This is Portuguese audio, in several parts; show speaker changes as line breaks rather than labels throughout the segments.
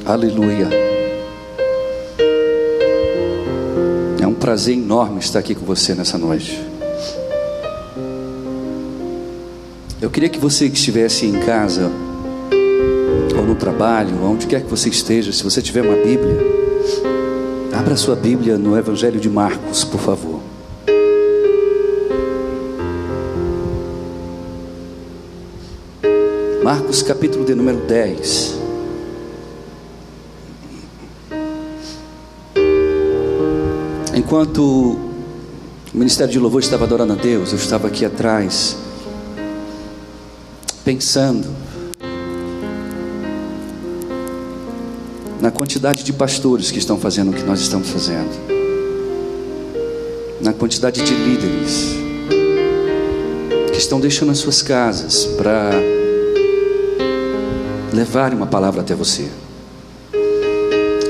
Aleluia. É um prazer enorme estar aqui com você nessa noite. Eu queria que você que estivesse em casa, ou no trabalho, onde quer que você esteja, se você tiver uma Bíblia, abra sua Bíblia no Evangelho de Marcos, por favor. Marcos capítulo de número 10. Enquanto o Ministério de Louvor estava adorando a Deus, eu estava aqui atrás, pensando na quantidade de pastores que estão fazendo o que nós estamos fazendo, na quantidade de líderes que estão deixando as suas casas para levarem uma palavra até você.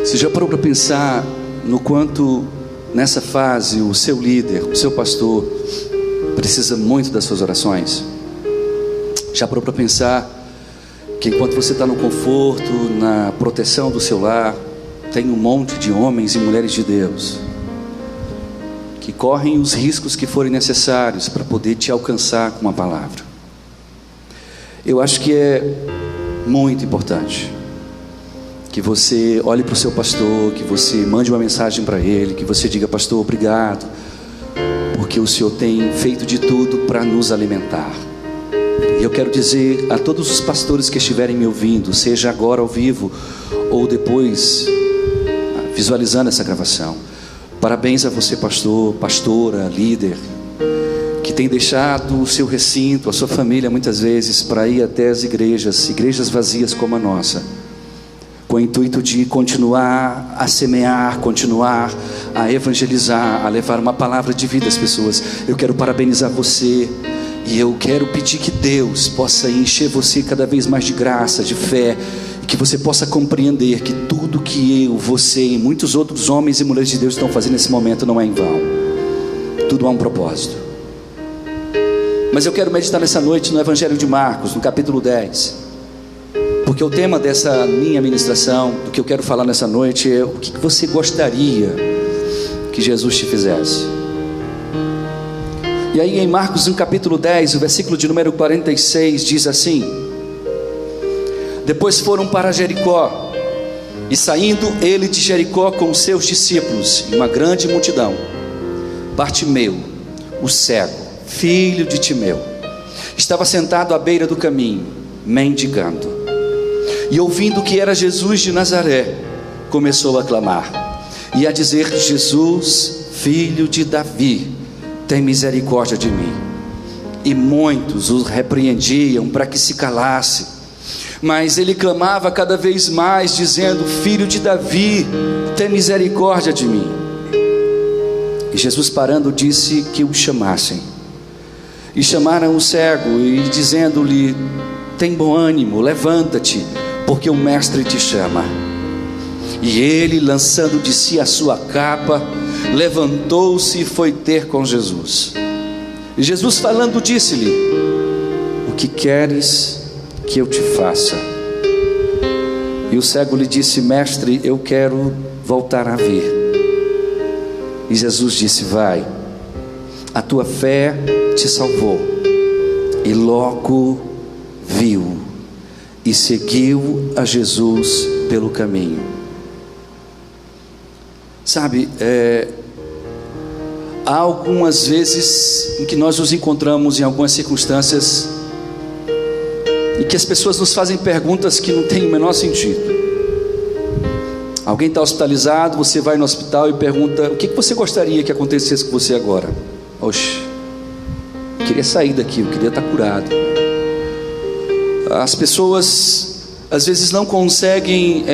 Você já parou para pensar no quanto nessa fase o seu líder, o seu pastor precisa muito das suas orações? Já parou para pensar que enquanto você está no conforto, na proteção do seu lar, tem um monte de homens e mulheres de Deus que correm os riscos que forem necessários para poder te alcançar com uma palavra? Eu acho que é muito importante que você olhe para o seu pastor, que você mande uma mensagem para ele, que você diga: pastor, obrigado, porque o Senhor tem feito de tudo para nos alimentar. E eu quero dizer a todos os pastores que estiverem me ouvindo, seja agora ao vivo ou depois visualizando essa gravação, parabéns a você, pastor, pastora, líder, que tem deixado o seu recinto, a sua família muitas vezes para ir até as igrejas vazias como a nossa, com o intuito de continuar a semear, continuar a evangelizar, a levar uma palavra de vida às pessoas. Eu quero parabenizar você e eu quero pedir que Deus possa encher você cada vez mais de graça, de fé, e que você possa compreender que tudo que eu, você e muitos outros homens e mulheres de Deus estão fazendo nesse momento não é em vão. Tudo há um propósito. Mas eu quero meditar nessa noite no Evangelho de Marcos, no capítulo 10. Porque o tema dessa minha ministração, do que eu quero falar nessa noite, é o que você gostaria que Jesus te fizesse. E aí em Marcos, no capítulo 10, o versículo de número 46, diz assim: depois foram para Jericó, e saindo ele de Jericó com os seus discípulos, e uma grande multidão, Bartimeu, o cego, filho de Timeu, estava sentado à beira do caminho, mendigando. E ouvindo que era Jesus de Nazaré, começou a clamar e a dizer: Jesus, filho de Davi, tem misericórdia de mim. E muitos o repreendiam para que se calasse, mas ele clamava cada vez mais, dizendo: filho de Davi, tem misericórdia de mim. E Jesus, parando, disse que o chamassem. E chamaram o cego, e dizendo-lhe: tem bom ânimo, levanta-te, porque o mestre te chama. E ele, lançando de si a sua capa, levantou-se e foi ter com Jesus. E Jesus, falando, disse-lhe: o que queres que eu te faça? E o cego lhe disse: mestre, eu quero voltar a ver. E Jesus disse: vai, a tua fé te salvou. E logo viu e seguiu a Jesus pelo caminho. Sabe, há algumas vezes em que nós nos encontramos em algumas circunstâncias e que as pessoas nos fazem perguntas que não têm o menor sentido. Alguém está hospitalizado, você vai no hospital e pergunta: o que você gostaria que acontecesse com você agora? Oxe, eu queria sair daqui, eu queria estar curado. As pessoas às vezes não conseguem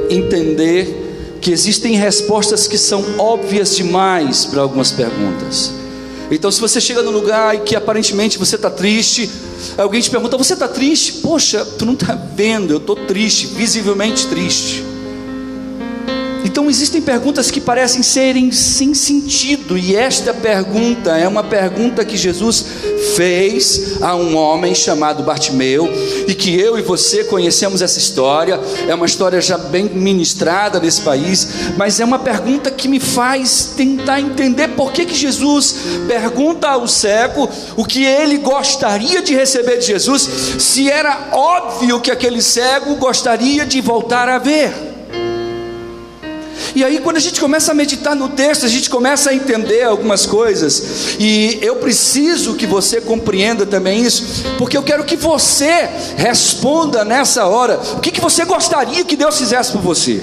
entender que existem respostas que são óbvias demais para algumas perguntas. Então, se você chega num lugar e que aparentemente você está triste, alguém te pergunta: você está triste? Poxa, tu não está vendo, eu estou triste, visivelmente triste. Então existem perguntas que parecem serem sem sentido, e esta pergunta é uma pergunta que Jesus fez a um homem chamado Bartimeu, e que eu e você conhecemos essa história. É uma história já bem ministrada nesse país, mas é uma pergunta que me faz tentar entender por que Jesus pergunta ao cego o que ele gostaria de receber de Jesus, se era óbvio que aquele cego gostaria de voltar a ver. E aí, quando a gente começa a meditar no texto, a gente começa a entender algumas coisas, e eu preciso que você compreenda também isso, porque eu quero que você responda nessa hora o que você gostaria que Deus fizesse por você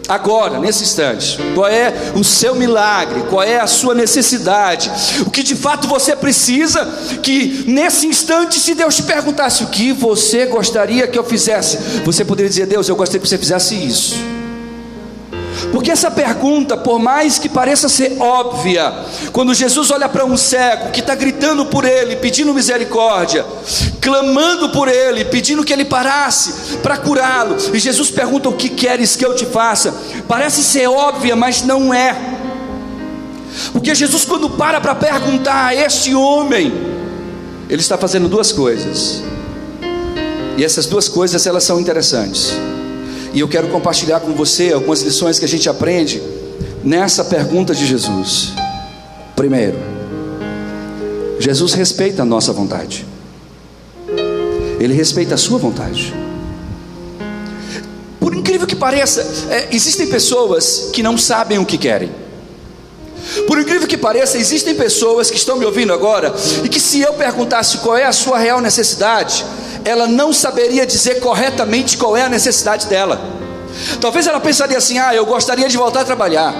agora, nesse instante. Qual é o seu milagre? Qual é a sua necessidade? O que de fato você precisa, que nesse instante, se Deus te perguntasse o que você gostaria que eu fizesse, você poderia dizer: Deus, eu gostaria que você fizesse isso. Porque essa pergunta, por mais que pareça ser óbvia, quando Jesus olha para um cego que está gritando por ele, pedindo misericórdia, clamando por ele, pedindo que ele parasse para curá-lo, e Jesus pergunta: o que queres que eu te faça? Parece ser óbvia, mas não é. Porque Jesus, quando para perguntar a este homem, ele está fazendo duas coisas, e essas duas coisas, elas são interessantes. E eu quero compartilhar com você algumas lições que a gente aprende nessa pergunta de Jesus. Primeiro, Jesus respeita a nossa vontade. Ele respeita a sua vontade. Por incrível que pareça, existem pessoas que não sabem o que querem. Por incrível que pareça, existem pessoas que estão me ouvindo agora, e que se eu perguntasse qual é a sua real necessidade, ela não saberia dizer corretamente qual é a necessidade dela. Talvez ela pensaria assim: eu gostaria de voltar a trabalhar,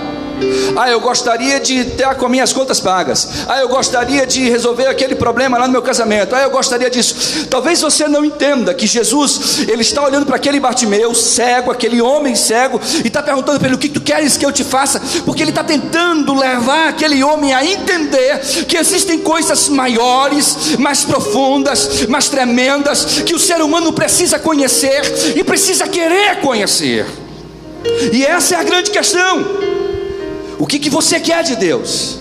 eu gostaria de ter com minhas contas pagas, eu gostaria de resolver aquele problema lá no meu casamento, eu gostaria disso. Talvez você não entenda que Jesus, ele está olhando para aquele Bartimeu cego, aquele homem cego, e está perguntando para ele: o que tu queres que eu te faça? Porque ele está tentando levar aquele homem a entender que existem coisas maiores, mais profundas, mais tremendas, que o ser humano precisa conhecer e precisa querer conhecer. E essa é a grande questão. O que você quer de Deus?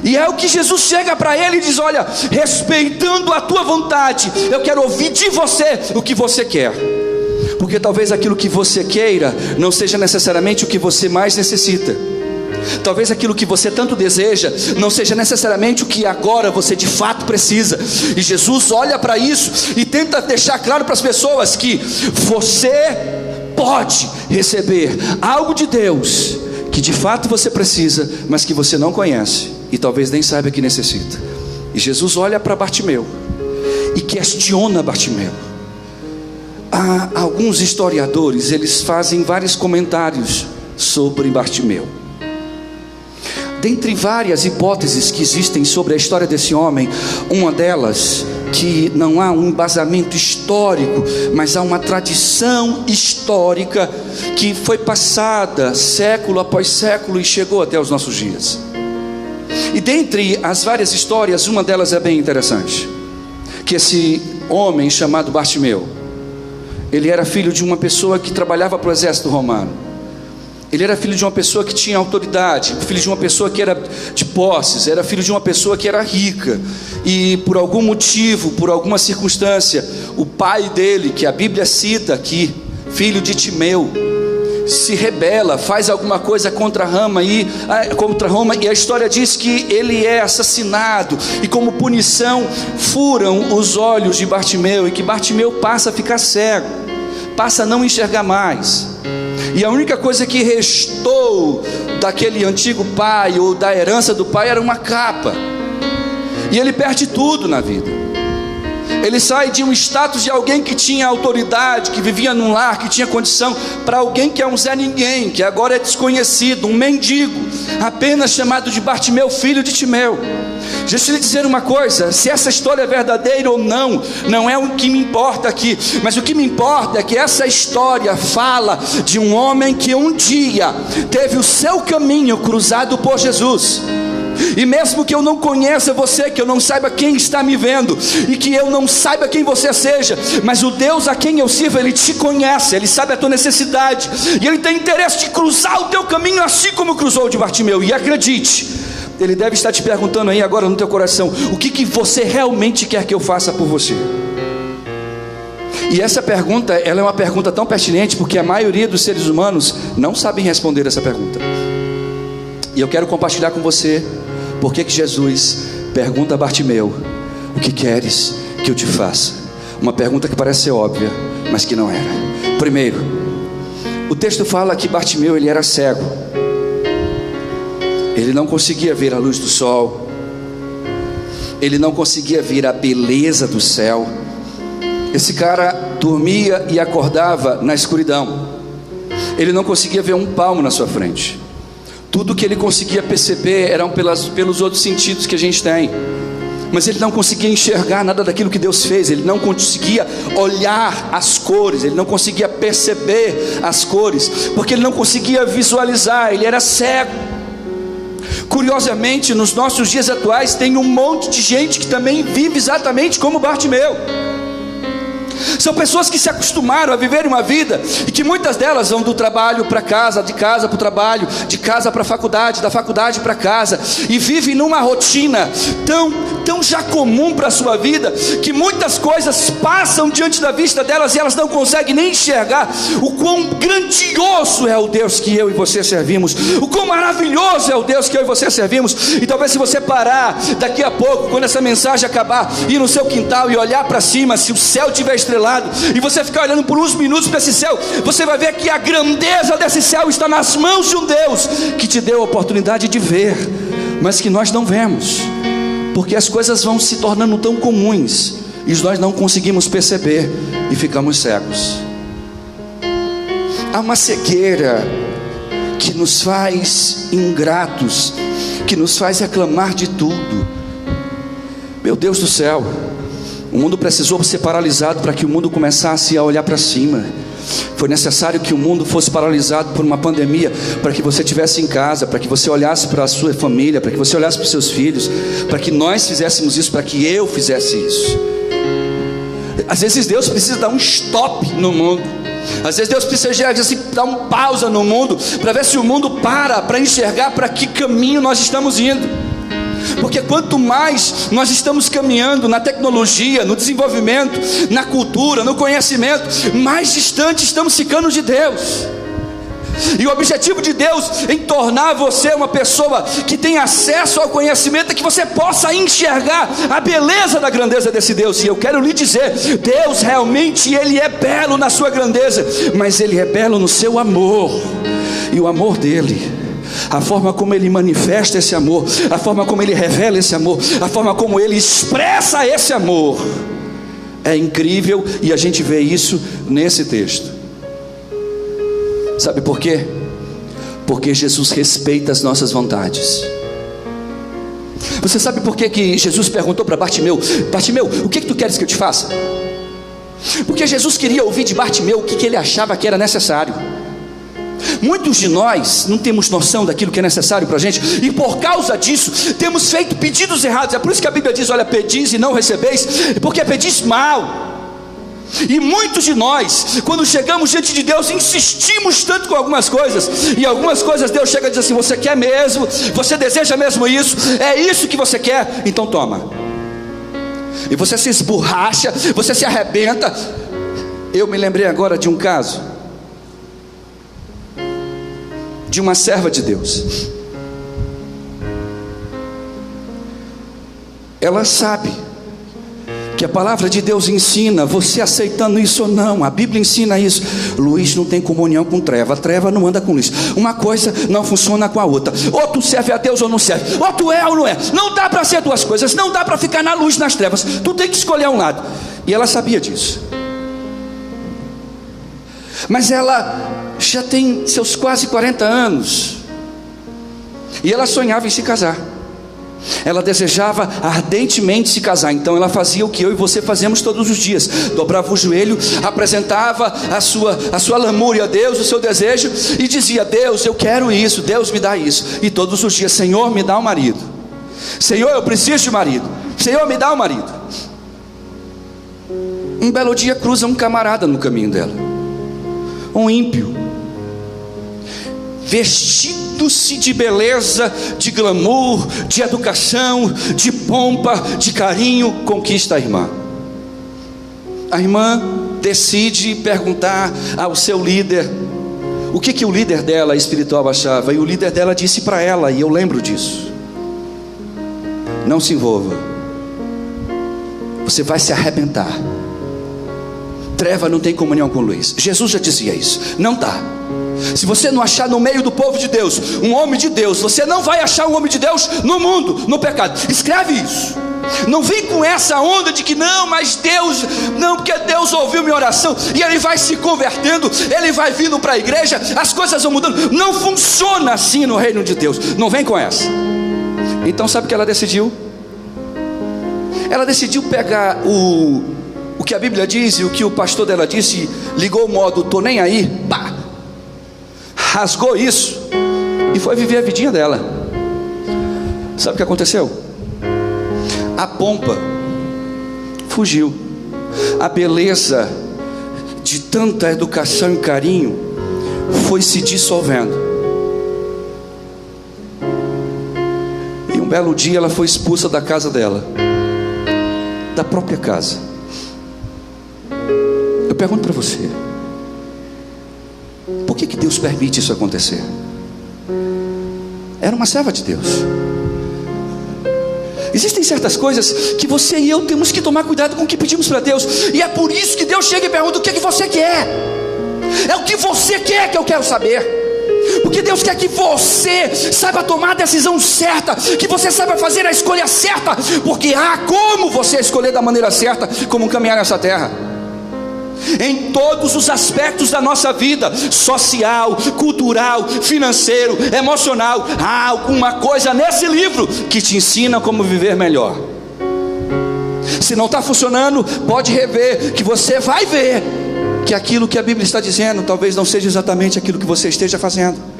E é o que Jesus chega para ele e diz: olha, respeitando a tua vontade, eu quero ouvir de você o que você quer. Porque talvez aquilo que você queira não seja necessariamente o que você mais necessita. Talvez aquilo que você tanto deseja não seja necessariamente o que agora você de fato precisa. E Jesus olha para isso e tenta deixar claro para as pessoas que você pode receber algo de Deus que de fato você precisa, mas que você não conhece e talvez nem saiba que necessita. E Jesus olha para Bartimeu e questiona Bartimeu. Há alguns historiadores, eles fazem vários comentários sobre Bartimeu. Dentre várias hipóteses que existem sobre a história desse homem, uma delas, que não há um embasamento histórico, mas há uma tradição histórica que foi passada século após século e chegou até os nossos dias. E dentre as várias histórias, uma delas é bem interessante, que esse homem chamado Bartimeu, ele era filho de uma pessoa que trabalhava para o exército romano. Ele era filho de uma pessoa que tinha autoridade, filho de uma pessoa que era de posses, era filho de uma pessoa que era rica. E por algum motivo, por alguma circunstância, o pai dele, que a Bíblia cita aqui, filho de Timeu, se rebela, faz alguma coisa contra Roma, e a história diz que ele é assassinado, e como punição furam os olhos de Bartimeu, e que Bartimeu passa a ficar cego, passa a não enxergar mais. E a única coisa que restou daquele antigo pai, ou da herança do pai, era uma capa. E ele perde tudo na vida. Ele sai de um status de alguém que tinha autoridade, que vivia num lar, que tinha condição, para alguém que é um Zé Ninguém, que agora é desconhecido, um mendigo, apenas chamado de Bartimeu, filho de Timeu. Deixa eu lhe dizer uma coisa: se essa história é verdadeira ou não, não é o que me importa aqui, mas o que me importa é que essa história fala de um homem que um dia teve o seu caminho cruzado por Jesus. E mesmo que eu não conheça você, que eu não saiba quem está me vendo, e que eu não saiba quem você seja, mas o Deus a quem eu sirvo, Ele te conhece, Ele sabe a tua necessidade, e Ele tem interesse de cruzar o teu caminho, assim como cruzou o de Bartimeu. E acredite, Ele deve estar te perguntando aí agora no teu coração: o que você realmente quer que eu faça por você? E essa pergunta, ela é uma pergunta tão pertinente, porque a maioria dos seres humanos não sabem responder essa pergunta. E eu quero compartilhar com você por que Jesus pergunta a Bartimeu: o que queres que eu te faça? Uma pergunta que parece ser óbvia, mas que não era. Primeiro, o texto fala que Bartimeu, ele era cego. Ele não conseguia ver a luz do sol, ele não conseguia ver a beleza do céu. Esse cara dormia e acordava na escuridão. Ele não conseguia ver um palmo na sua frente. Tudo que ele conseguia perceber eram pelos outros sentidos que a gente tem. Mas ele não conseguia enxergar nada daquilo que Deus fez. Ele não conseguia olhar as cores, ele não conseguia perceber as cores, porque ele não conseguia visualizar, ele era cego. Curiosamente, nos nossos dias atuais tem um monte de gente que também vive exatamente como Bartimeu. São pessoas que se acostumaram a viver uma vida, e que muitas delas vão do trabalho para casa, de casa para o trabalho, de casa para a faculdade, da faculdade para casa, e vivem numa rotina tão já comum para a sua vida, que muitas coisas passam diante da vista delas e elas não conseguem nem enxergar o quão grandioso é o Deus que eu e você servimos, o quão maravilhoso é o Deus que eu e você servimos. E talvez, se você parar daqui a pouco, quando essa mensagem acabar, ir no seu quintal e olhar para cima, se o céu estiver estrelado, e você ficar olhando por uns minutos para esse céu, você vai ver que a grandeza desse céu está nas mãos de um Deus que te deu a oportunidade de ver, mas que nós não vemos, porque as coisas vão se tornando tão comuns e nós não conseguimos perceber e ficamos cegos. Há uma cegueira que nos faz ingratos, que nos faz reclamar de tudo. Meu Deus do céu, o mundo precisou ser paralisado para que o mundo começasse a olhar para cima. Foi necessário que o mundo fosse paralisado por uma pandemia, para que você estivesse em casa, para que você olhasse para a sua família, para que você olhasse para os seus filhos, para que nós fizéssemos isso, para que eu fizesse isso. Às vezes Deus precisa dar um stop no mundo. Às vezes Deus precisa dar uma pausa no mundo, para ver se o mundo para enxergar para que caminho nós estamos indo. Porque quanto mais nós estamos caminhando na tecnologia, no desenvolvimento, na cultura, no conhecimento, mais distante estamos ficando de Deus. E o objetivo de Deus em tornar você uma pessoa que tem acesso ao conhecimento é que você possa enxergar a beleza da grandeza desse Deus. E eu quero lhe dizer, Deus realmente, Ele é belo na sua grandeza, mas Ele é belo no seu amor. E o amor dEle, a forma como Ele manifesta esse amor, a forma como Ele revela esse amor, a forma como Ele expressa esse amor, é incrível. E a gente vê isso nesse texto. Sabe por quê? Porque Jesus respeita as nossas vontades. Você sabe por que Jesus perguntou para Bartimeu: Bartimeu, o que tu queres que eu te faça? Porque Jesus queria ouvir de Bartimeu o que ele achava que era necessário. Muitos de nós não temos noção daquilo que é necessário para a gente, e por causa disso temos feito pedidos errados. É por isso que a Bíblia diz: olha, pedis e não recebeis, porque pedis mal. E muitos de nós, quando chegamos diante de Deus, insistimos tanto com algumas coisas, e algumas coisas Deus chega e diz assim: você quer mesmo? Você deseja mesmo isso? É isso que você quer? Então toma. E você se esborracha, você se arrebenta. Eu me lembrei agora de um caso de uma serva de Deus. Ela sabe que a palavra de Deus ensina, você aceitando isso ou não, a Bíblia ensina isso. Luz não tem comunhão com treva, a treva não anda com luz. Uma coisa não funciona com a outra. Ou tu serve a Deus ou não serve, ou tu é ou não é. Não dá para ser duas coisas, não dá para ficar na luz nas trevas. Tu tem que escolher um lado. E ela sabia disso. Mas ela já tem seus quase 40 anos, e ela sonhava em se casar. Ela desejava ardentemente se casar. Então ela fazia o que eu e você fazemos todos os dias: dobrava o joelho, apresentava a sua lamúria a Deus, o seu desejo, e dizia: Deus, eu quero isso, Deus me dá isso. E todos os dias: Senhor, me dá um marido. Senhor, eu preciso de marido. Senhor, me dá um marido. Um belo dia cruza um camarada no caminho dela, um ímpio, vestido-se de beleza, de glamour, de educação, de pompa, de carinho, conquista a irmã. A irmã decide perguntar ao seu líder o que o líder dela espiritual achava, e o líder dela disse para ela, e eu lembro disso: não se envolva, você vai se arrebentar. Treva não tem comunhão com luz. Jesus já dizia isso, não dá. Se você não achar no meio do povo de Deus um homem de Deus, você não vai achar um homem de Deus no mundo, no pecado. Escreve isso. Não vem com essa onda de que não, mas Deus, não, porque Deus ouviu minha oração e ele vai se convertendo, ele vai vindo para a igreja, as coisas vão mudando. Não funciona assim no reino de Deus. Não vem com essa. Então sabe o que ela decidiu? Ela decidiu pegar o que a Bíblia diz e o que o pastor dela disse, ligou o modo tô nem aí, pá, rasgou isso e foi viver a vidinha dela. Sabe o que aconteceu? A pompa fugiu, a beleza de tanta educação e carinho foi se dissolvendo, e um belo dia ela foi expulsa da casa dela, da própria casa. Eu pergunto para você, por que Deus permite isso acontecer? Era uma serva de Deus. Existem certas coisas que você e eu temos que tomar cuidado com o que pedimos para Deus, e é por isso que Deus chega e pergunta: o que você quer? É o que você quer que eu quero saber, porque Deus quer que você saiba tomar a decisão certa, que você saiba fazer a escolha certa, porque há como você escolher da maneira certa como caminhar nessa terra. Em todos os aspectos da nossa vida, social, cultural, financeiro, emocional, há alguma coisa nesse livro que te ensina como viver melhor. Se não está funcionando, pode rever, que você vai ver que aquilo que a Bíblia está dizendo talvez não seja exatamente aquilo que você esteja fazendo.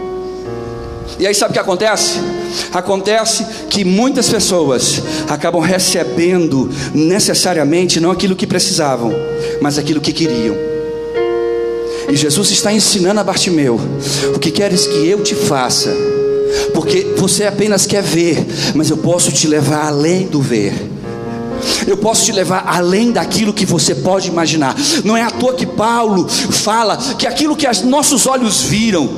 E aí sabe o que acontece? Acontece que muitas pessoas acabam recebendo necessariamente não aquilo que precisavam, mas aquilo que queriam. E Jesus está ensinando a Bartimeu: o que queres que eu te faça? Porque você apenas quer ver, mas eu posso te levar além do ver. Eu posso te levar além daquilo que você pode imaginar. Não é à toa que Paulo fala que aquilo que os nossos olhos viram,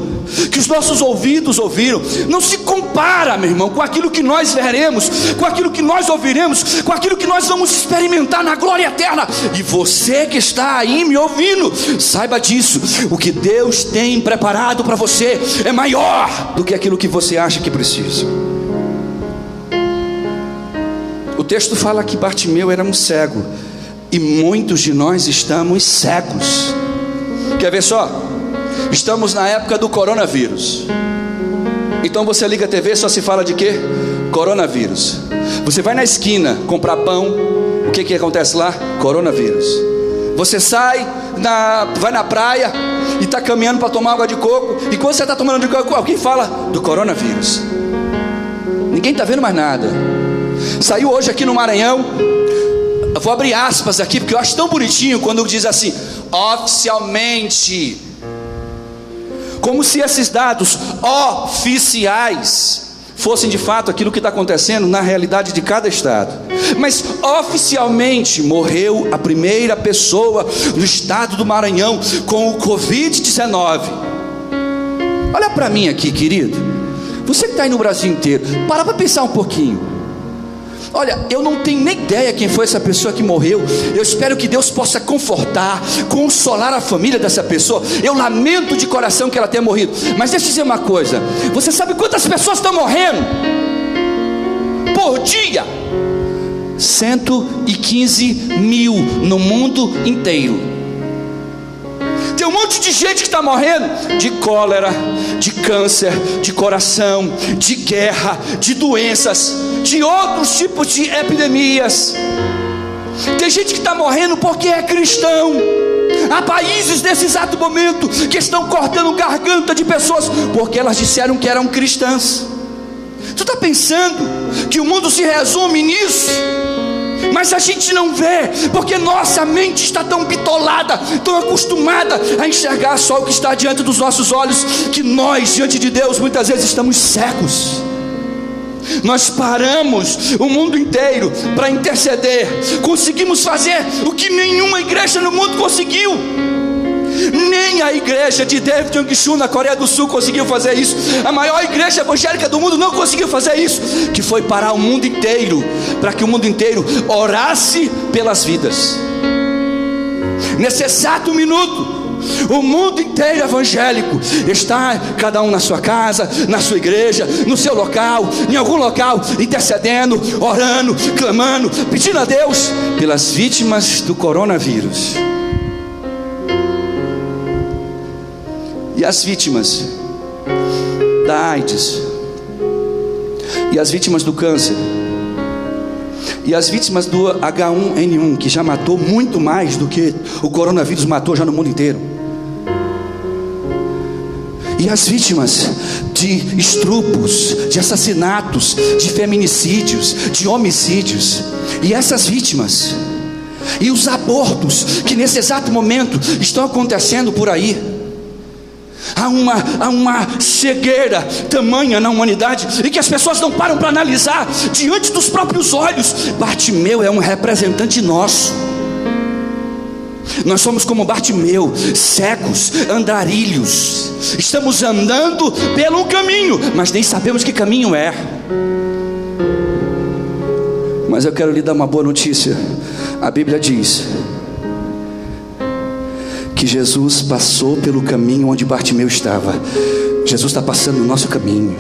que os nossos ouvidos ouviram, não se compara, meu irmão, com aquilo que nós veremos, com aquilo que nós ouviremos, com aquilo que nós vamos experimentar na glória eterna. E você que está aí me ouvindo, saiba disso: o que Deus tem preparado para você é maior do que aquilo que você acha que precisa. O texto fala que Bartimeu era um cego, e muitos de nós estamos cegos. Quer ver só? Estamos na época do coronavírus. Então você liga a TV, só se fala de quê? Coronavírus. Você vai na esquina comprar pão, o que acontece lá? Coronavírus. Você vai na praia e está caminhando para tomar água de coco, e quando você está tomando de coco, alguém fala do coronavírus. Ninguém está vendo mais nada. Saiu hoje aqui no Maranhão, eu vou abrir aspas aqui porque eu acho tão bonitinho quando diz assim: oficialmente, como se esses dados oficiais fossem de fato aquilo que está acontecendo na realidade de cada estado. Mas oficialmente morreu a primeira pessoa no estado do Maranhão com o Covid-19. Olha para mim aqui, querido, você que está aí no Brasil inteiro, para pensar um pouquinho. Olha, eu não tenho nem ideia quem foi essa pessoa que morreu. Eu espero que Deus possa confortar, consolar a família dessa pessoa. Eu lamento de coração que ela tenha morrido. Mas deixa eu dizer uma coisa: você sabe quantas pessoas estão morrendo por dia? 115 mil no mundo inteiro. Tem um monte de gente que está morrendo de cólera, de câncer, de coração, de guerra, de doenças, de outros tipos de epidemias. Tem gente que está morrendo porque é cristão. Há países nesse exato momento que estão cortando garganta de pessoas porque elas disseram que eram cristãs. Tu está pensando que o mundo se resume nisso? Mas a gente não vê, porque nossa mente está tão bitolada, tão acostumada a enxergar só o que está diante dos nossos olhos, que nós, diante de Deus, muitas vezes estamos cegos. Nós paramos o mundo inteiro para interceder, conseguimos fazer o que nenhuma igreja no mundo conseguiu. Nem a igreja de David Jong-Soo na Coreia do Sul conseguiu fazer isso. A maior igreja evangélica do mundo não conseguiu fazer isso, que foi parar o mundo inteiro, para que o mundo inteiro orasse pelas vidas. Nesse exato minuto, o mundo inteiro evangélico está, cada um na sua casa, na sua igreja, no seu local, em algum local, intercedendo, orando, clamando, pedindo a Deus pelas vítimas do coronavírus. E as vítimas da AIDS, e as vítimas do câncer, e as vítimas do H1N1, que já matou muito mais do que o coronavírus matou já no mundo inteiro, e as vítimas de estupros, de assassinatos, de feminicídios, de homicídios, e essas vítimas, e os abortos que nesse exato momento estão acontecendo por aí. Há uma cegueira tamanha na humanidade, e que as pessoas não param para analisar diante dos próprios olhos. Bartimeu é um representante nosso. Nós somos como Bartimeu, cegos, andarilhos. Estamos andando pelo caminho, mas nem sabemos que caminho é. Mas eu quero lhe dar uma boa notícia. A Bíblia diz que Jesus passou pelo caminho onde Bartimeu estava. Jesus está passando no nosso caminho.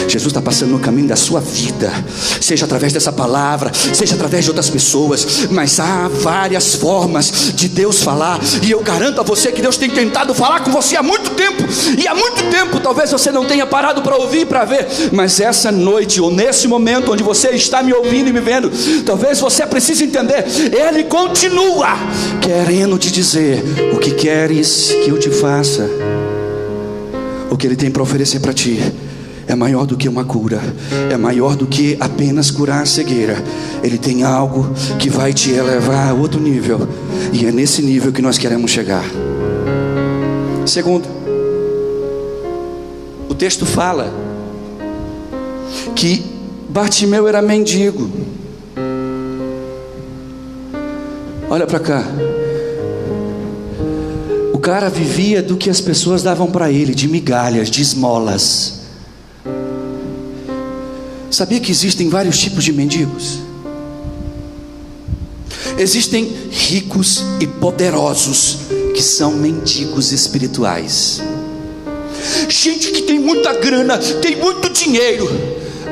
Jesus está passando no caminho da sua vida, seja através dessa palavra, seja através de outras pessoas. Mas há várias formas de Deus falar, e eu garanto a você que Deus tem tentado falar com você há muito tempo. E há muito tempo talvez você não tenha parado para ouvir e para ver, mas essa noite, ou nesse momento onde você está me ouvindo e me vendo, talvez você precise entender. Ele continua querendo te dizer: o que queres que eu te faça? O que Ele tem para oferecer para ti é maior do que uma cura, é maior do que apenas curar a cegueira. Ele tem algo que vai te elevar a outro nível, e é nesse nível que nós queremos chegar. Segundo, o texto fala que Bartimeu era mendigo. Olha para cá. O cara vivia do que as pessoas davam para ele, de migalhas, de esmolas. Sabia que existem vários tipos de mendigos? Existem ricos e poderosos que são mendigos espirituais. Gente que tem muita grana, tem muito dinheiro,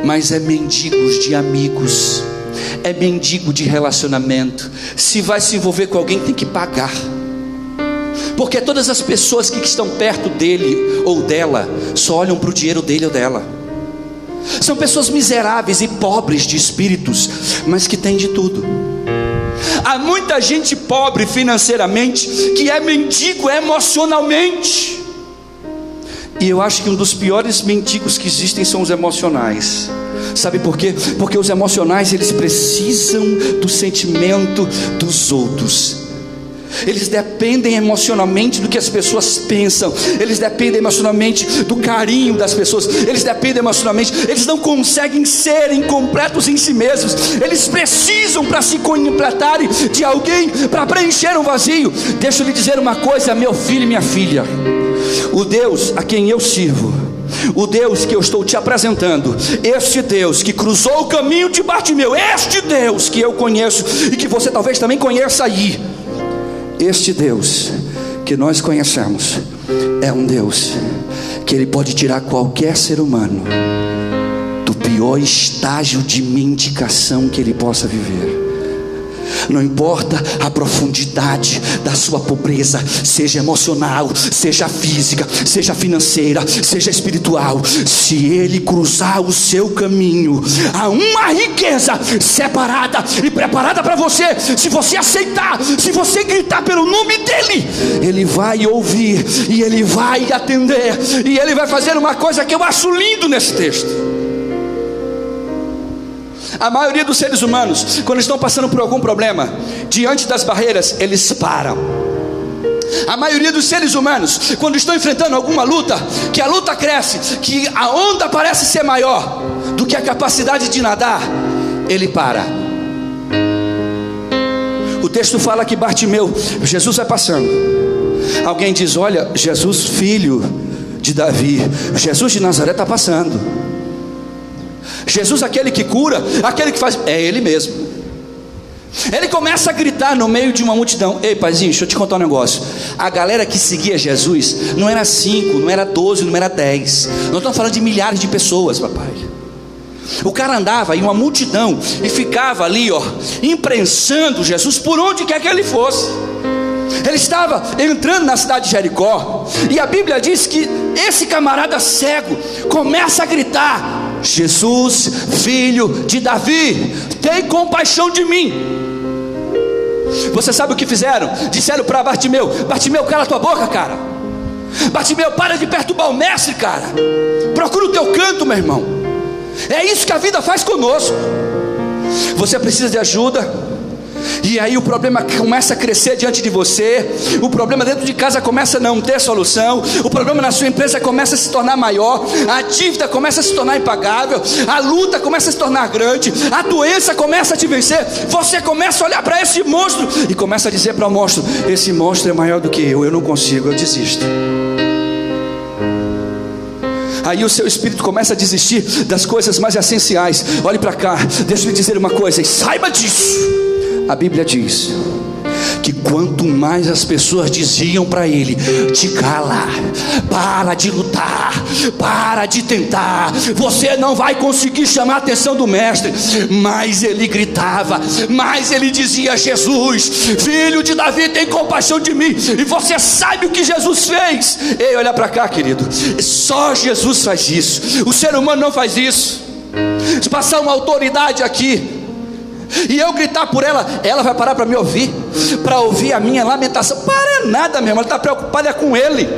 mas é mendigos de amigos, é mendigo de relacionamento. Se vai se envolver com alguém, tem que pagar, porque todas as pessoas que estão perto dele ou dela só olham para o dinheiro dele ou dela. São pessoas miseráveis e pobres de espíritos, mas que têm de tudo. Há muita gente pobre financeiramente que é mendigo emocionalmente. E eu acho que um dos piores mendigos que existem são os emocionais. Sabe por quê? Porque os emocionais, eles precisam do sentimento dos outros. Eles dependem emocionalmente do que as pessoas pensam. Eles dependem emocionalmente do carinho das pessoas. Eles dependem emocionalmente. Eles não conseguem ser incompletos em si mesmos. Eles precisam, para se completarem, de alguém para preencher um vazio. Deixa eu lhe dizer uma coisa, meu filho e minha filha. O Deus a quem eu sirvo, o Deus que eu estou te apresentando, este Deus que cruzou o caminho de Bartimeu, este Deus que eu conheço e que você talvez também conheça aí, este Deus que nós conhecemos é um Deus que Ele pode tirar qualquer ser humano do pior estágio de mendicação que ele possa viver. Não importa a profundidade da sua pobreza, seja emocional, seja física, seja financeira, seja espiritual. Se Ele cruzar o seu caminho, há uma riqueza separada e preparada para você. Se você aceitar, se você gritar pelo nome dEle, Ele vai ouvir e Ele vai atender. E Ele vai fazer uma coisa que eu acho lindo nesse texto. A maioria dos seres humanos, quando estão passando por algum problema, diante das barreiras, eles param. A maioria dos seres humanos, quando estão enfrentando alguma luta, que a luta cresce, que a onda parece ser maior do que a capacidade de nadar, ele para. O texto fala que Bartimeu, Jesus vai passando. Alguém diz: olha, Jesus filho de Davi, Jesus de Nazaré está passando. Jesus, aquele que cura, aquele que faz, é ele mesmo. Ele começa a gritar no meio de uma multidão. Ei, paizinho, deixa eu te contar um negócio. A galera que seguia Jesus não era 5, não era 12, não era 10. Nós estamos falando de milhares de pessoas, papai. O cara andava em uma multidão e ficava ali, imprensando Jesus por onde quer que ele fosse. Ele estava entrando na cidade de Jericó, e a Bíblia diz que esse camarada cego começa a gritar: Jesus, filho de Davi, tem compaixão de mim. Você sabe o que fizeram? Disseram para Bartimeu: Bartimeu, cala tua boca, cara. Bartimeu, para de perturbar o mestre, cara. Procura o teu canto, meu irmão. É isso que a vida faz conosco. Você precisa de ajuda, e aí o problema começa a crescer diante de você. O problema dentro de casa começa a não ter solução. O problema na sua empresa começa a se tornar maior. A dívida começa a se tornar impagável. A luta começa a se tornar grande. A doença começa a te vencer. Você começa a olhar para esse monstro e começa a dizer para o monstro: esse monstro é maior do que eu não consigo, eu desisto. Aí o seu espírito começa a desistir das coisas mais essenciais. Olhe para cá, deixa eu lhe dizer uma coisa e saiba disso. A Bíblia diz que quanto mais as pessoas diziam para ele: te cala, para de lutar, para de tentar, você não vai conseguir chamar a atenção do mestre, mais ele gritava, mais ele dizia: Jesus, filho de Davi, tem compaixão de mim. E você sabe o que Jesus fez? Ei, olha para cá, querido, só Jesus faz isso. O ser humano não faz isso. Se passar uma autoridade aqui e eu gritar por ela, ela vai parar para me ouvir, para ouvir a minha lamentação? Para nada, meu irmão, ela está preocupada com ele.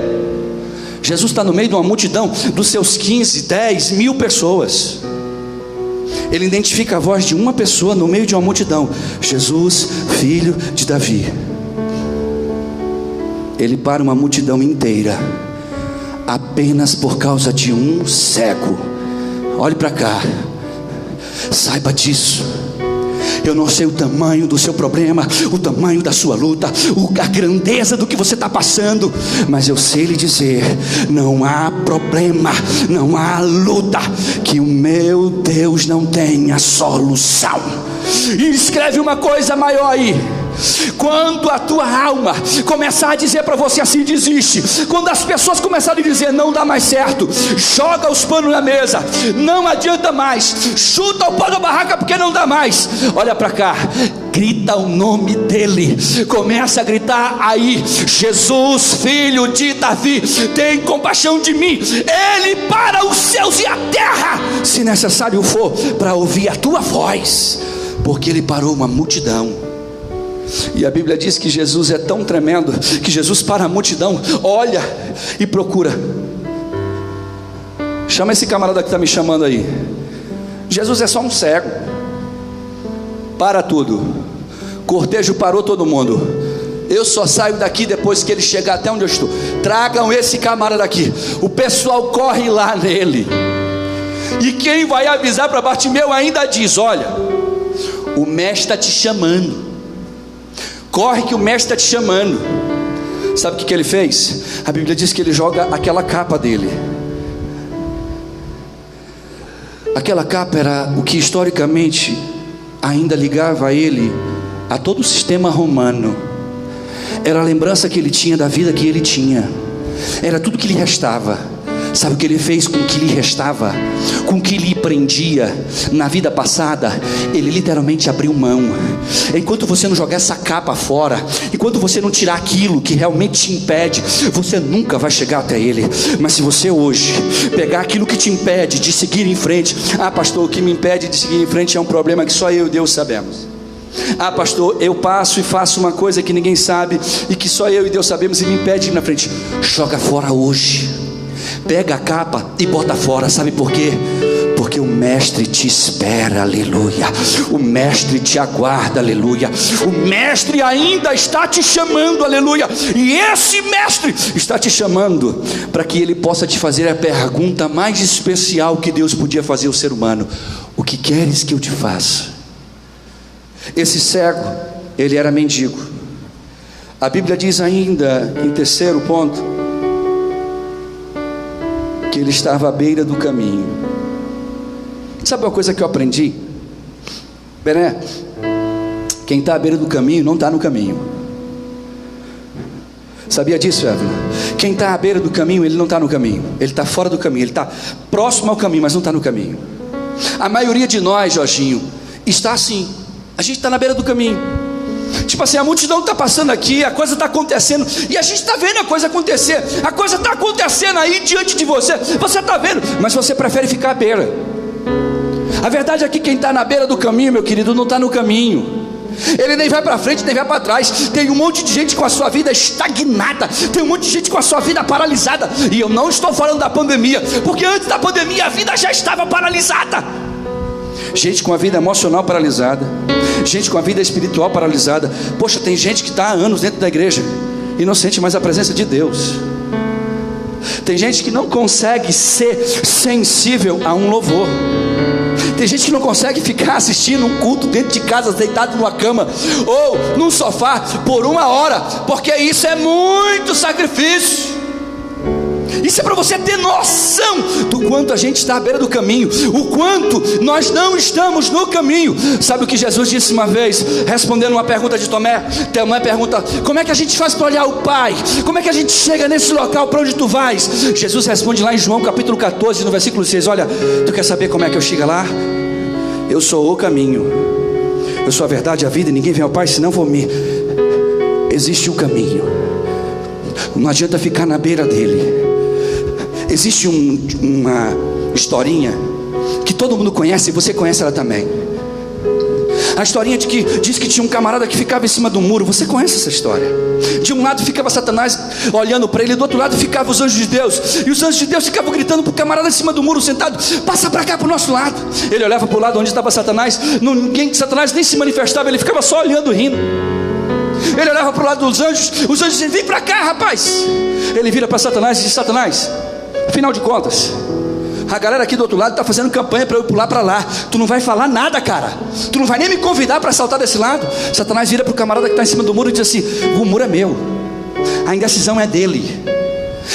Jesus está no meio de uma multidão dos seus 15, 10 mil pessoas. Ele identifica a voz de uma pessoa no meio de uma multidão: Jesus, filho de Davi. Ele para uma multidão inteira apenas por causa de um cego. Olhe para cá, saiba disso. Eu não sei o tamanho do seu problema, o tamanho da sua luta, a grandeza do que você está passando, mas eu sei lhe dizer: não há problema, não há luta que o meu Deus não tenha solução. E escreve uma coisa maior aí: quando a tua alma começar a dizer para você assim, desiste. Quando as pessoas começarem a dizer não dá mais certo, joga os panos na mesa, não adianta mais, chuta o pau da barraca porque não dá mais. Olha para cá, grita o nome dele, começa a gritar aí: Jesus, filho de Davi, tem compaixão de mim. Ele para os céus e a terra, se necessário for, para ouvir a tua voz, porque ele parou uma multidão. E a Bíblia diz que Jesus é tão tremendo que Jesus para a multidão, olha e procura. Chama esse camarada que está me chamando aí. Jesus é só um cego. Para tudo. Cortejo parou todo mundo. Eu só saio daqui depois que ele chegar até onde eu estou. Tragam esse camarada aqui. O pessoal corre lá nele. E quem vai avisar para Bartimeu ainda diz: olha, o mestre está te chamando. Corre que o mestre está te chamando. Sabe o que ele fez? A Bíblia diz que ele joga aquela capa dele. Aquela capa era o que historicamente ainda ligava ele a todo o sistema romano. Era a lembrança que ele tinha da vida que ele tinha. Era tudo que lhe restava. Sabe o que ele fez com o que lhe restava? Com o que lhe prendia na vida passada? Ele literalmente abriu mão. Enquanto você não jogar essa capa fora, enquanto você não tirar aquilo que realmente te impede, você nunca vai chegar até ele. Mas se você hoje pegar aquilo que te impede de seguir em frente: ah, pastor, o que me impede de seguir em frente é um problema que só eu e Deus sabemos. Ah, pastor, eu passo e faço uma coisa que ninguém sabe e que só eu e Deus sabemos e me impede de ir na frente. Joga fora hoje. Pega a capa e bota fora. Sabe por quê? Porque o Mestre te espera, aleluia. O Mestre te aguarda, aleluia. O Mestre ainda está te chamando, aleluia. E esse Mestre está te chamando para que ele possa te fazer a pergunta mais especial que Deus podia fazer ao ser humano: o que queres que eu te faça? Esse cego, ele era mendigo. A Bíblia diz ainda, em terceiro ponto, que ele estava à beira do caminho. Sabe uma coisa que eu aprendi? Bené, quem está à beira do caminho não está no caminho. Sabia disso, Evelyn? Quem está à beira do caminho, ele não está no caminho. Ele está fora do caminho, ele está próximo ao caminho, mas não está no caminho. A maioria de nós, Jorginho, está assim. A gente está na beira do caminho. Tipo assim, a multidão está passando aqui, a coisa está acontecendo, e a gente está vendo a coisa acontecer. A coisa está acontecendo aí diante de você, você está vendo, mas você prefere ficar à beira. A verdade é que quem está na beira do caminho, meu querido, não está no caminho. Ele nem vai para frente, nem vai para trás. Tem um monte de gente com a sua vida estagnada, tem um monte de gente com a sua vida paralisada. E eu não estou falando da pandemia, porque antes da pandemia a vida já estava paralisada. Gente com a vida emocional paralisada, gente com a vida espiritual paralisada. Poxa, tem gente que está há anos dentro da igreja e não sente mais a presença de Deus. Tem gente que não consegue ser sensível a um louvor. Tem gente que não consegue ficar assistindo um culto dentro de casa, deitado numa cama ou num sofá por 1 hora, porque isso é muito sacrifício. Isso é para você ter noção do quanto a gente está à beira do caminho, o quanto nós não estamos no caminho. Sabe o que Jesus disse uma vez, respondendo uma pergunta de Tomé? Tomé pergunta: como é que a gente faz para olhar o Pai? Como é que a gente chega nesse local para onde tu vais? Jesus responde lá em João capítulo 14, no versículo 6: olha, tu quer saber como é que eu chego lá? Eu sou o caminho, eu sou a verdade e a vida, e ninguém vem ao Pai senão por mim. Existe um caminho, não adianta ficar na beira dele. Existe uma historinha que todo mundo conhece, e você conhece ela também. A historinha de que diz que tinha um camarada que ficava em cima do muro. Você conhece essa história? De um lado ficava Satanás olhando para ele, do outro lado ficavam os anjos de Deus. E os anjos de Deus ficavam gritando para o camarada em cima do muro sentado: passa para cá, para o nosso lado. Ele olhava para o lado onde estava Satanás, Satanás nem se manifestava, ele ficava só olhando, rindo. Ele olhava para o lado dos anjos, os anjos diziam: vem para cá, rapaz. Ele vira para Satanás e diz: Satanás, afinal de contas, a galera aqui do outro lado está fazendo campanha para eu pular para lá. Tu não vai falar nada, cara. Tu não vai nem me convidar para saltar desse lado. Satanás vira para o camarada que está em cima do muro e diz assim: o muro é meu, a indecisão é dele.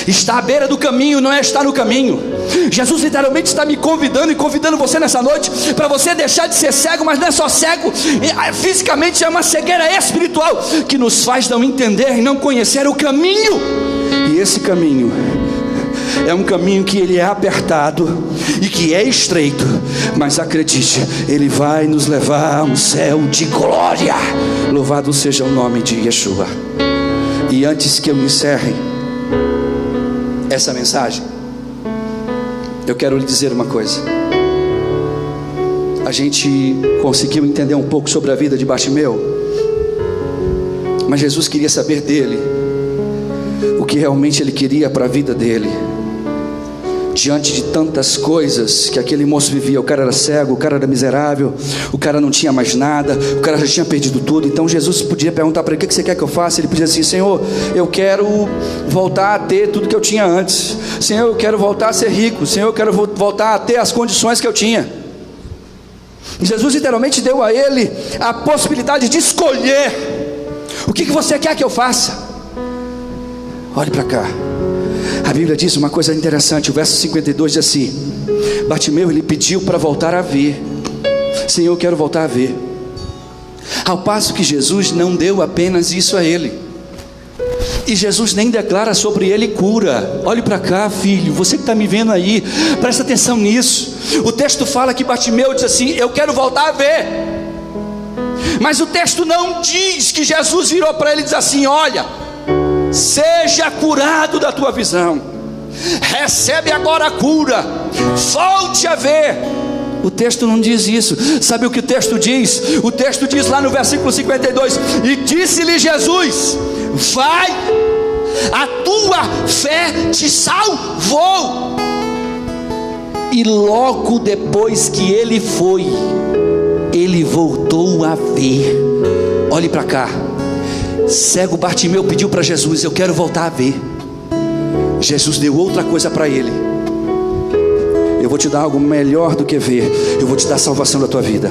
Está à beira do caminho, não é estar no caminho. Jesus literalmente está me convidando e convidando você nessa noite para você deixar de ser cego. Mas não é só cego fisicamente, é uma cegueira espiritual que nos faz não entender e não conhecer o caminho. E esse caminho é um caminho que ele é apertado e que é estreito, mas acredite, ele vai nos levar a um céu de glória. Louvado seja o nome de Yeshua. E antes que eu encerre essa mensagem, eu quero lhe dizer uma coisa. A gente conseguiu entender um pouco sobre a vida de Bartimeu, mas Jesus queria saber dele o que realmente ele queria para a vida dele. Diante de tantas coisas que aquele moço vivia, o cara era cego, o cara era miserável, o cara não tinha mais nada, o cara já tinha perdido tudo. Então Jesus podia perguntar para ele: o que você quer que eu faça? Ele podia dizer assim: Senhor, eu quero voltar a ter tudo que eu tinha antes. Senhor, eu quero voltar a ser rico. Senhor, eu quero voltar a ter as condições que eu tinha. Jesus literalmente deu a ele a possibilidade de escolher: o que você quer que eu faça? Olhe para cá. A Bíblia diz uma coisa interessante. O verso 52 diz assim: Bartimeu, ele pediu para voltar a ver. Senhor, eu quero voltar a ver. Ao passo que Jesus não deu apenas isso a ele, e Jesus nem declara sobre ele cura. Olhe para cá, filho, você que está me vendo aí, presta atenção nisso. O texto fala que Bartimeu diz assim: eu quero voltar a ver. Mas o texto não diz que Jesus virou para ele e diz assim: olha, seja curado da tua visão, recebe agora a cura, volte a ver. O texto não diz isso. Sabe o que o texto diz? O texto diz lá no versículo 52: e disse-lhe Jesus: vai, a tua fé te salvou. E logo depois que ele foi, ele voltou a ver. Olhe para cá. Cego Bartimeu pediu para Jesus: eu quero voltar a ver. Jesus deu outra coisa para ele: eu vou te dar algo melhor do que ver. Eu vou te dar a salvação da tua vida.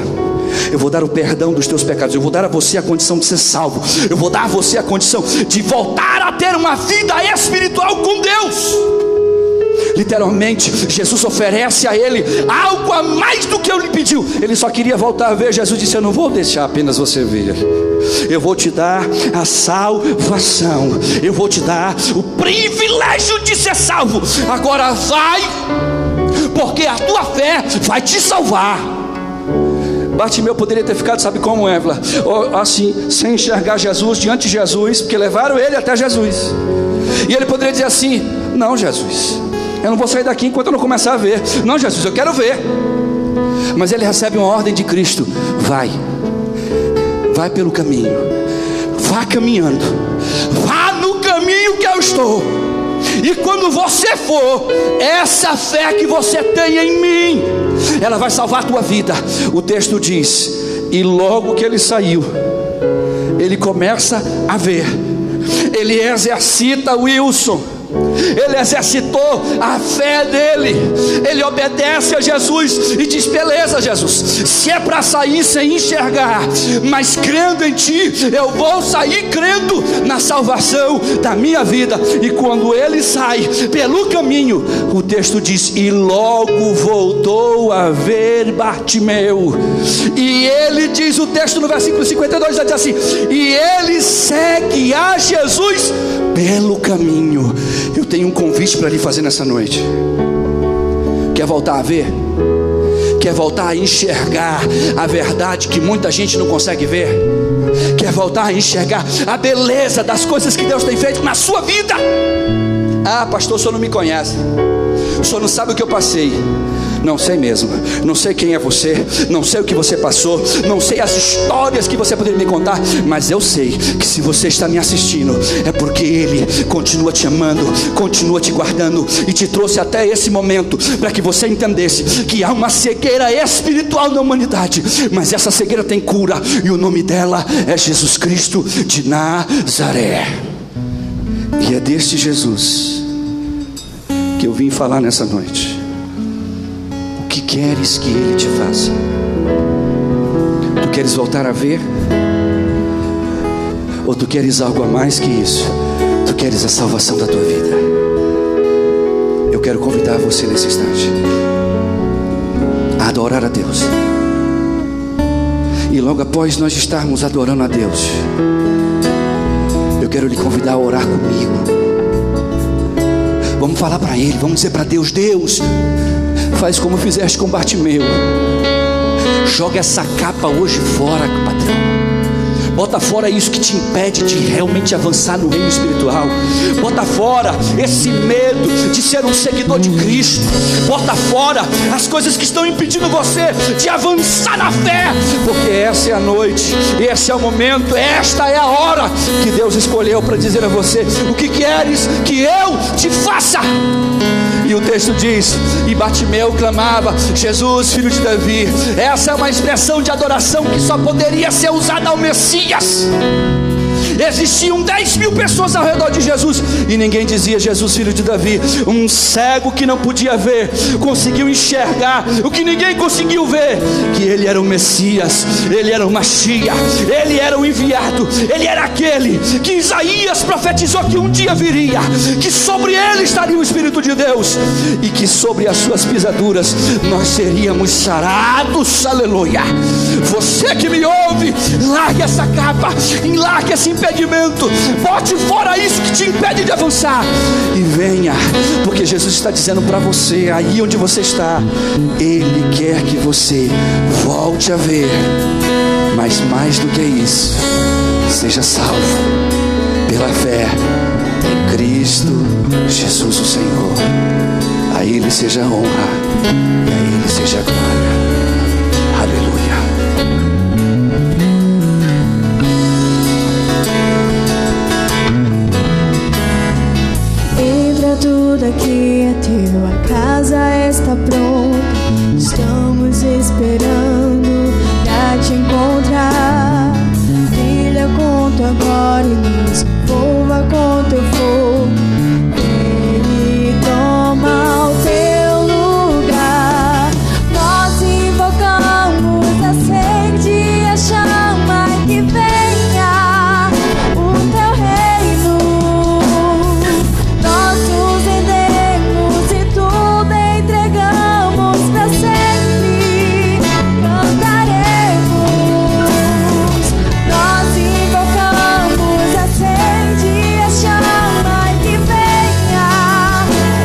Eu vou dar o perdão dos teus pecados. Eu vou dar a você a condição de ser salvo. Eu vou dar a você a condição de voltar a ter uma vida espiritual com Deus. Literalmente, Jesus oferece a ele algo a mais do que ele lhe pediu. Ele só queria voltar a ver. Jesus disse: eu não vou deixar apenas você ver. Eu vou te dar a salvação. Eu vou te dar o privilégio de ser salvo. Agora vai, porque a tua fé vai te salvar. Bartimeu poderia ter ficado, sabe como, Évila? Assim, sem enxergar Jesus, diante de Jesus, porque levaram ele até Jesus. E ele poderia dizer assim: não, Jesus, eu não vou sair daqui enquanto eu não começar a ver. Não, Jesus, eu quero ver. Mas ele recebe uma ordem de Cristo: vai pelo caminho, vá caminhando, vá no caminho que eu estou. E quando você for, essa fé que você tem em mim, ela vai salvar a tua vida. O texto diz: e logo que ele saiu, ele começa a ver. Ele exercita, Wilson, ele exercitou a fé dele. Ele obedece a Jesus e diz: beleza, Jesus, se é para sair sem enxergar, mas crendo em ti, eu vou sair crendo na salvação da minha vida. E quando ele sai pelo caminho, o texto diz: e logo voltou a ver Bartimeu. E ele diz, o texto no versículo 52 diz assim: e ele segue a Jesus pelo caminho. Eu tenho um convite para lhe fazer nessa noite. Quer voltar a ver? Quer voltar a enxergar a verdade que muita gente não consegue ver? Quer voltar a enxergar a beleza das coisas que Deus tem feito na sua vida? Ah, pastor, o senhor não me conhece. O senhor não sabe o que eu passei. Não sei mesmo. Não sei quem é você. Não sei o que você passou. Não sei as histórias que você poderia me contar. Mas eu sei que se você está me assistindo, é porque Ele continua te amando, continua te guardando e te trouxe até esse momento para que você entendesse que há uma cegueira espiritual na humanidade, mas essa cegueira tem cura, e o nome dela é Jesus Cristo de Nazaré. E é deste Jesus que eu vim falar nessa noite. O que queres que Ele te faça? Tu queres voltar a ver? Ou tu queres algo a mais que isso? Tu queres a salvação da tua vida? Eu quero convidar você nesse instante a adorar a Deus. E logo após nós estarmos adorando a Deus, eu quero lhe convidar a orar comigo. Vamos falar para Ele, vamos dizer para Deus: Deus, faz como fizeste com Bartimeu. Joga essa capa hoje fora, patrão. Bota fora isso que te impede de realmente avançar no reino espiritual. Bota fora esse medo de ser um seguidor de Cristo. Bota fora as coisas que estão impedindo você de avançar na fé. Porque essa é a noite, esse é o momento, esta é a hora que Deus escolheu para dizer a você: o que queres que eu te faça? E o texto diz: e Bartimeu clamava: Jesus, filho de Davi. Essa é uma expressão de adoração que só poderia ser usada ao Messias. Existiam 10.000 pessoas ao redor de Jesus e ninguém dizia: Jesus, filho de Davi. Um cego que não podia ver conseguiu enxergar o que ninguém conseguiu ver, que ele era o Messias, ele era o Mashiach, ele era o enviado, ele era aquele que Isaías profetizou que um dia viria, que sobre ele estaria o Espírito de Deus e que sobre as suas pisaduras nós seríamos sarados. Aleluia. Você que me ouve, largue essa capa, largue esse impedimento, bote fora isso que te impede de avançar e venha, porque Jesus está dizendo para você, aí onde você está, Ele quer que você volte a ver, mas mais do que isso, seja salvo pela fé em Cristo Jesus o Senhor. A Ele seja a honra e a Ele seja a glória. Aleluia.
Entre a tudo aqui é teu, a casa está pronta. Estamos esperando pra te encontrar. Brilha com tua glória e nos envolva com teu fogo. Ele toma o teu lugar. Nós invocamos, acende a chama que venha o teu reino. Nós nos rendemos e tudo entregamos pra sempre. Cantaremos. Nós invocamos, acende a chama que venha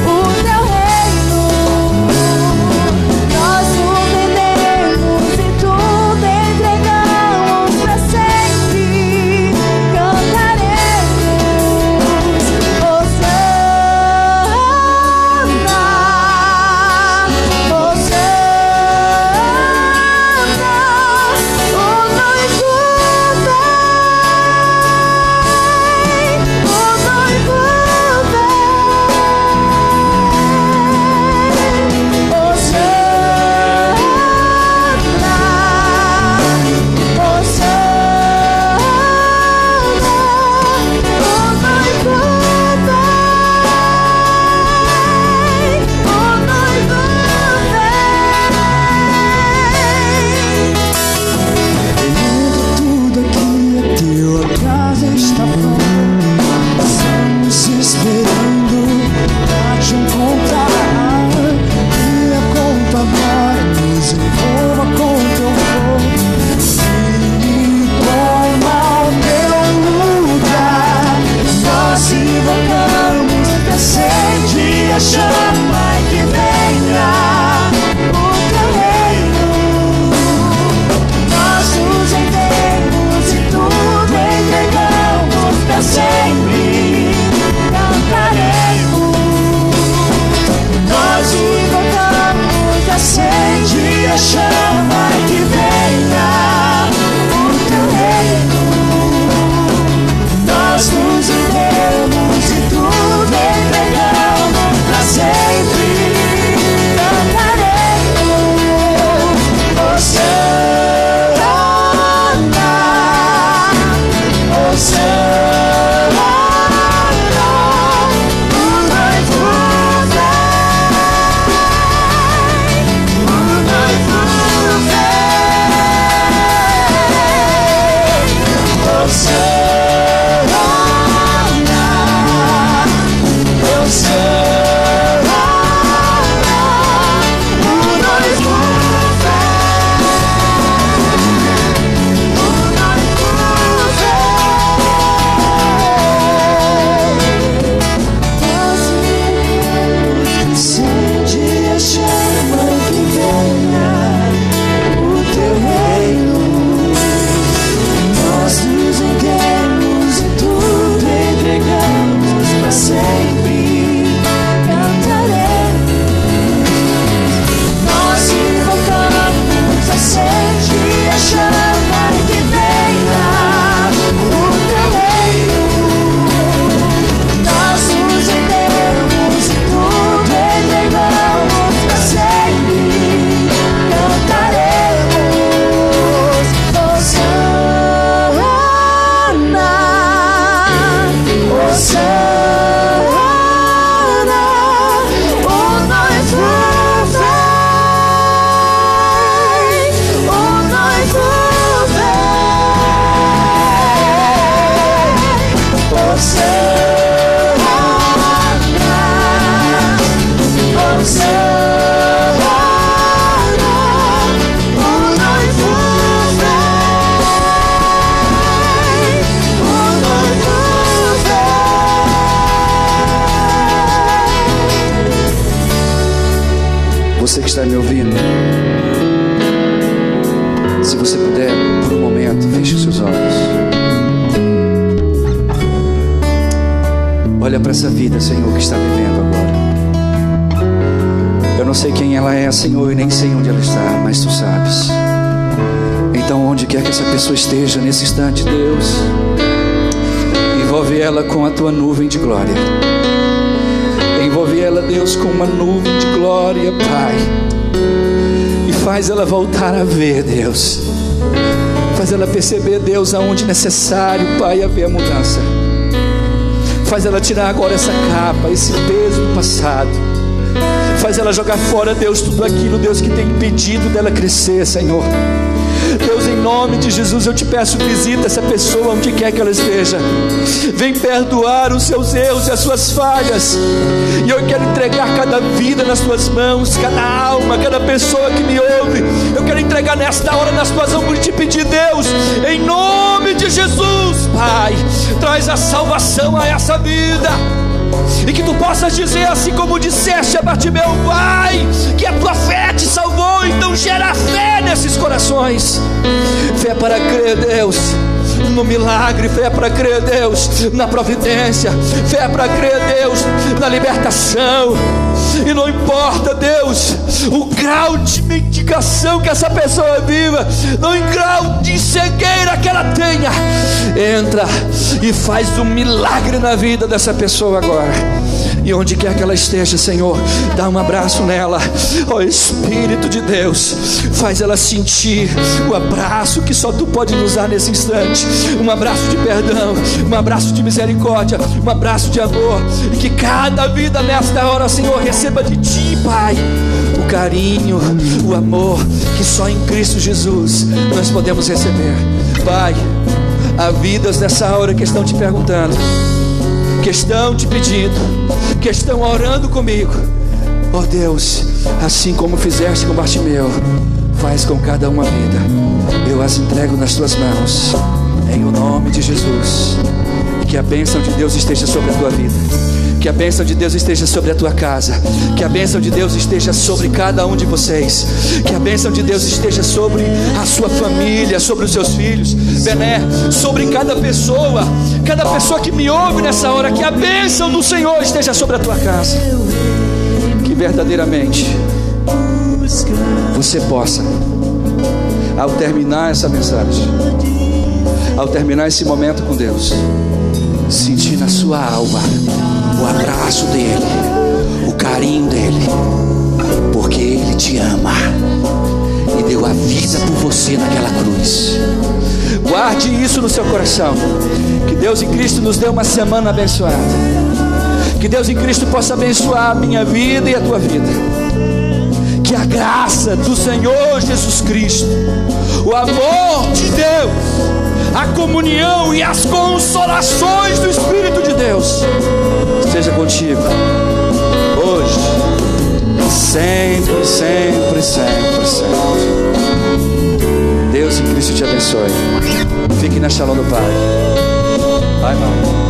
o teu reino. Nós nos rendemos e tudo entregamos pra sempre. Cantaremos. Hosana, Hosana, o noivo vem, o noivo vem. Hosana, tudo aqui é teu, a casa está pronta. Estamos esperando pra te encontrar. Brilha com tua glória, nos envolva com teu fogo. Ele toma o teu lugar. Nós invocamos, acende a chama que venha o teu reino. Nós nos rendemos e tudo entregamos pra sempre. Cantaremos. Nós invocamos, acende a chama que venha o teu reino. Nós nos rendemos e tudo entregamos pra sempre. Cantaremos. Hosana, Hosana, o noivo vem, o noivo vem. Hosana, Hosana, o noivo acende a chama que venha o teu reino. Nós nos rendemos e tudo entregamos pra sempre. Cantaremos. Nós invocamos, acende a chama que venha o teu reino. Nós nos rendemos e tudo entregamos pra sempre. Cantaremos. Hosana, Hosana, o noivo vem, o noivo vem. Hosana, Hosana, o noivo vem, o noivo vem.
Você que está me ouvindo, se você puder, por um momento, feche os seus olhos. Olha para essa vida, Senhor, que está vivendo agora. Eu não sei quem ela é, Senhor, e nem sei onde ela está, mas Tu sabes. Então, onde quer que essa pessoa esteja nesse instante, Deus, envolve ela com a Tua nuvem de glória. ela, Deus, com uma nuvem de glória, Pai, e faz ela voltar a ver, Deus. Faz ela perceber, Deus, aonde necessário, Pai, haver a mudança. Faz ela tirar agora essa capa, esse peso do passado. Faz ela jogar fora, Deus, tudo aquilo, Deus, que tem impedido dela crescer, Senhor. Deus, em nome de Jesus, eu te peço, visita essa pessoa onde quer que ela esteja. Vem perdoar os seus erros e as suas falhas. E eu quero entregar cada vida nas tuas mãos, cada alma, cada pessoa que me ouve. Eu quero entregar nesta hora nas tuas mãos e te pedir, Deus, em nome de Jesus, Pai, traz a salvação a essa vida. E que tu possas dizer, assim como disseste a Bartimeu, Pai, que a tua fé te salvou. Então gera fé nesses corações. Fé para crer, Deus, no milagre. Fé para crer, Deus, na providência. Fé para crer, Deus, na libertação. E não importa, Deus, o grau de mendigação que essa pessoa viva, não em grau de cegueira que ela tenha, entra e faz um milagre na vida dessa pessoa agora. E onde quer que ela esteja, Senhor, dá um abraço nela. Ó Espírito de Deus, faz ela sentir o abraço que só tu pode nos dar nesse instante. Um abraço de perdão, um abraço de misericórdia, um abraço de amor. E que cada vida nesta hora, Senhor, receba de ti, Pai, o carinho, o amor que só em Cristo Jesus nós podemos receber. Pai, há vidas nessa hora que estão te perguntando, que estão te pedindo, que estão orando comigo. Oh Deus, assim como fizeste com Bartimeu, faz com cada uma vida. Eu as entrego nas tuas mãos, em o nome de Jesus. E que a bênção de Deus esteja sobre a tua vida, que a bênção de Deus esteja sobre a tua casa, que a bênção de Deus esteja sobre cada um de vocês, que a bênção de Deus esteja sobre a sua família, sobre os seus filhos, Bené, sobre cada pessoa que me ouve nessa hora. Que a bênção do Senhor esteja sobre a tua casa. Que verdadeiramente você possa, ao terminar essa mensagem, ao terminar esse momento com Deus, sentir na sua alma o abraço dele, o carinho dele, porque ele te ama e deu a vida por você naquela cruz. Guarde isso no seu coração. Que Deus em Cristo nos dê uma semana abençoada. Que Deus em Cristo possa abençoar a minha vida e a tua vida. Que a graça do Senhor Jesus Cristo, o amor de Deus, a comunhão e as consolações do Espírito de Deus esteja contigo hoje, sempre, sempre, sempre, sempre. Deus em Cristo te abençoe. Fique na Shalom do Pai. Vai, mãe.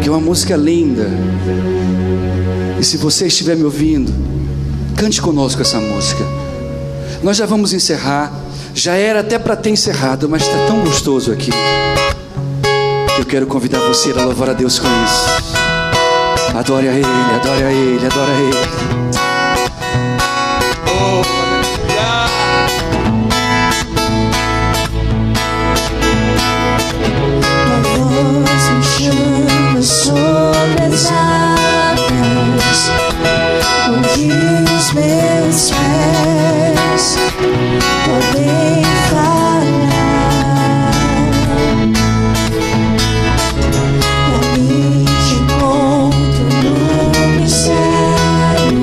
que é uma música linda. E se você estiver me ouvindo, cante conosco essa música. Nós já vamos encerrar. Já era até para ter encerrado, mas está tão gostoso aqui. Eu quero convidar você a louvar a Deus com isso. Adore a Ele, adore a Ele, adore a Ele. Oh,
sobre as águas, onde os meus pés podem falar. A mim te encontro no mistério,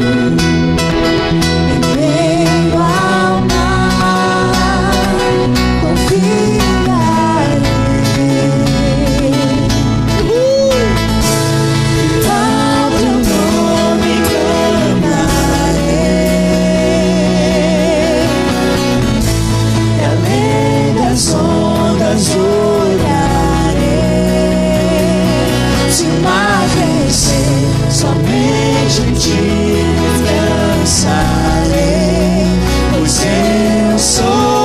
em meio ao mar, confiarei. Somente em ti descansarei, pois eu sou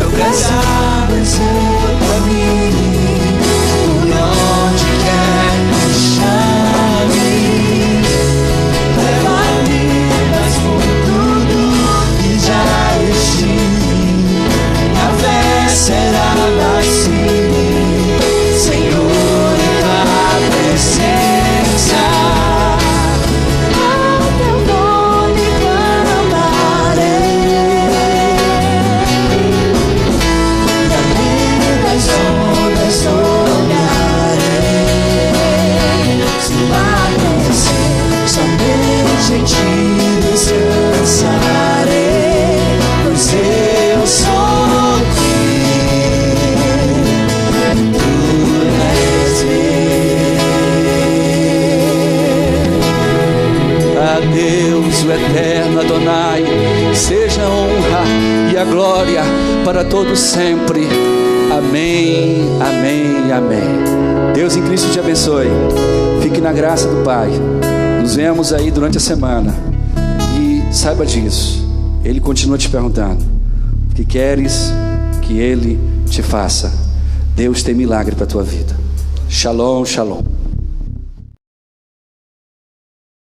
teu, tu és
para todos sempre. Amém, amém, amém. Deus em Cristo te abençoe. Fique na graça do Pai. Nos vemos aí durante a semana. E saiba disso, Ele continua te perguntando: que queres que Ele te faça. Deus tem milagre para a tua vida. Shalom, shalom.